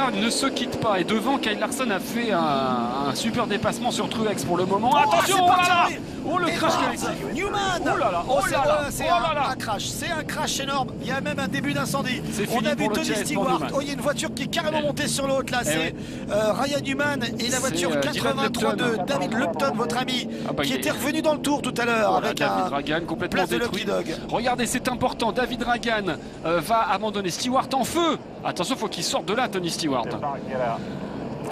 Stewart ne se quitte pas. Et devant, Kyle Larson a fait un super dépassement sur Truex pour le moment. Attention, c'est parti, là, oui. oh le Et crash voilà, collectif. Newman. Oh là là, oh là là, C'est oh là là. un crash, c'est un crash énorme. Il y a même un début d'incendie. C'est On fini a vu pour le Tony chase pour Stewart. Newman. Oh, il y a une voiture qui est carrément montée sur l'autre là. C'est Ryan Newman et la voiture Dylan 83 de Lupton. David Lupton, votre ami, Ah bah, qui il était est- revenu dans le tour tout à l'heure Voilà, avec David un Dragan complètement place de détruit. Lucky Dog. Regardez, c'est important. David Dragan va abandonner. Stewart en feu. Attention, faut qu'il sorte de là, Tony Stewart.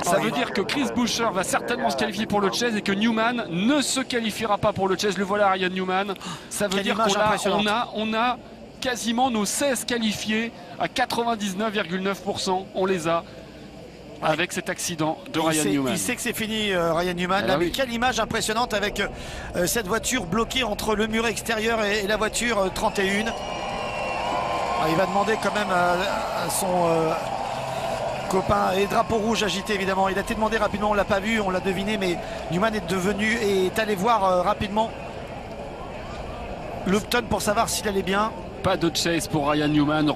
Ça veut dire que Chris Buescher va certainement se qualifier pour le chase et que Newman ne se qualifiera pas pour le chase. Le voilà, Ryan Newman. Ça veut Quelle dire image impressionnante. qu'on a quasiment nos 16 qualifiés à 99,9%. On les a avec cet accident de Ryan Newman. Il sait que c'est fini, Ryan Newman. Ah Là, bah mais oui. quelle image impressionnante avec cette voiture bloquée entre le mur extérieur et la voiture 31. Il va demander quand même à son copain, et drapeau rouge agité évidemment. Il a été demandé rapidement, on l'a pas vu, on l'a deviné, mais Newman est allé voir rapidement Lupton pour savoir s'il allait bien. Pas de chase pour Ryan Newman.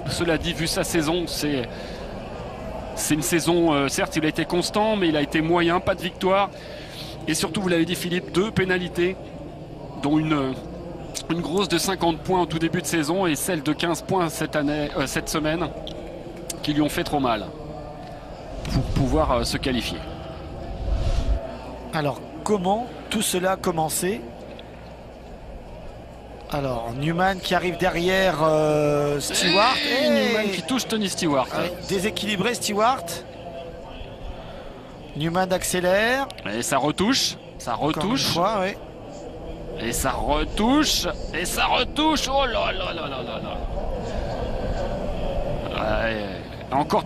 Cela dit, vu sa saison, c'est une saison, certes il a été constant, mais il a été moyen, pas de victoire. Et surtout, vous l'avez dit Philippe, 2 pénalités, dont une grosse de 50 points au tout début de saison et celle de 15 points cette semaine, qui lui ont fait trop mal pour pouvoir se qualifier. Alors, comment tout cela a commencé? Alors, Newman qui arrive derrière Stewart. Et Newman qui touche Tony Stewart. Déséquilibré Stewart. Newman accélère. Et ça retouche. Ça retouche. Fois, ouais. Et ça retouche. Et ça retouche. Oh là là là là là là. Ouais. Encore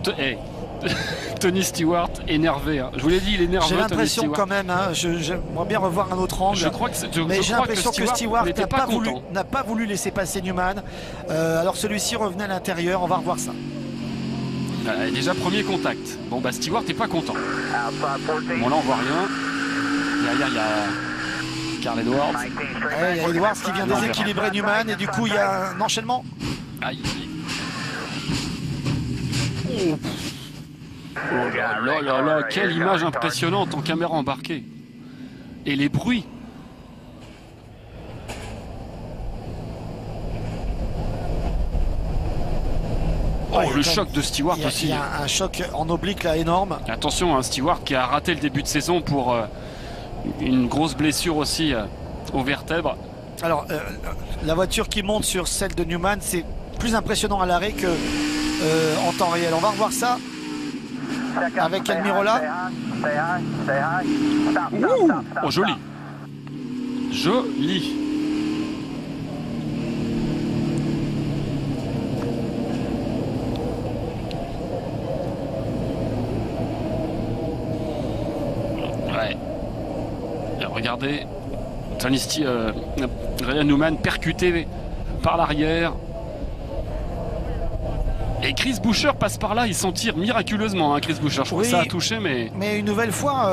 Tony Stewart énervé. Hein. Je vous l'ai dit, il est nerveux. J'ai l'impression Tony quand même, hein, j'aimerais bien revoir un autre angle. Je crois que mais j'ai l'impression que Stewart n'était n'a pas voulu laisser passer Newman. Alors celui-ci revenait à l'intérieur, on va revoir ça. Déjà premier contact. Bon bah Stewart n'est pas content. Bon là on voit rien. Derrière il y a Carl Edwards. Ouais, il y a Edwards qui vient déséquilibrer Newman et du coup il y a un enchaînement. Aïe. Oh là là là là, quelle image impressionnante en caméra embarquée. Et les bruits. Oh, le choc de Stewart aussi. Il y a un choc en oblique là énorme. Attention, hein, Stewart qui a raté le début de saison pour une grosse blessure aussi aux vertèbres. Alors, la voiture qui monte sur celle de Newman, c'est plus impressionnant à l'arrêt que en temps réel. On va revoir ça avec Almirola. Oh, joli. Joli. Ouais. Regardez. Ryan Newman percuté par l'arrière. Et Chris Buescher passe par là, il s'en tire miraculeusement, hein, Chris Buescher. Je crois que ça a touché, mais... Mais une nouvelle fois,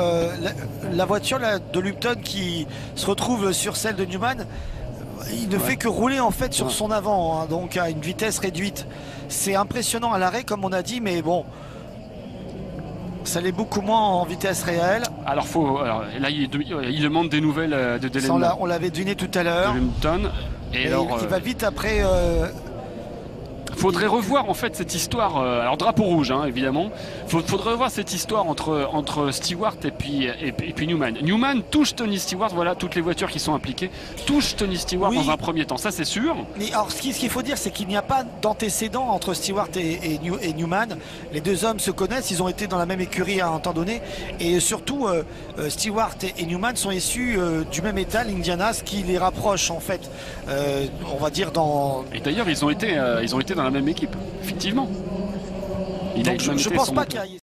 la voiture là, de Lupton qui se retrouve sur celle de Newman, il ne fait que rouler en fait sur son avant, hein, donc à une vitesse réduite. C'est impressionnant à l'arrêt, comme on a dit, mais bon, ça l'est beaucoup moins en vitesse réelle. Alors, là, il demande des nouvelles de Dylan. On l'avait deviné tout à l'heure. Et alors, il va vite après... faudrait revoir en fait cette histoire. Alors drapeau rouge, hein, évidemment. Faudrait revoir cette histoire entre Stewart et puis Newman. Newman touche Tony Stewart. Voilà, toutes les voitures qui sont impliquées touchent Tony Stewart dans un premier temps. Ça, c'est sûr. Mais alors, ce qu'il faut dire, c'est qu'il n'y a pas d'antécédent entre Stewart et Newman. Les deux hommes se connaissent. Ils ont été dans la même écurie à un temps donné. Et surtout, Stewart et Newman sont issus du même état, l'Indiana, ce qui les rapproche en fait. On va dire dans. Et d'ailleurs, ils ont été dans la même équipe, effectivement. Donc, je ne pense pas qu'il y a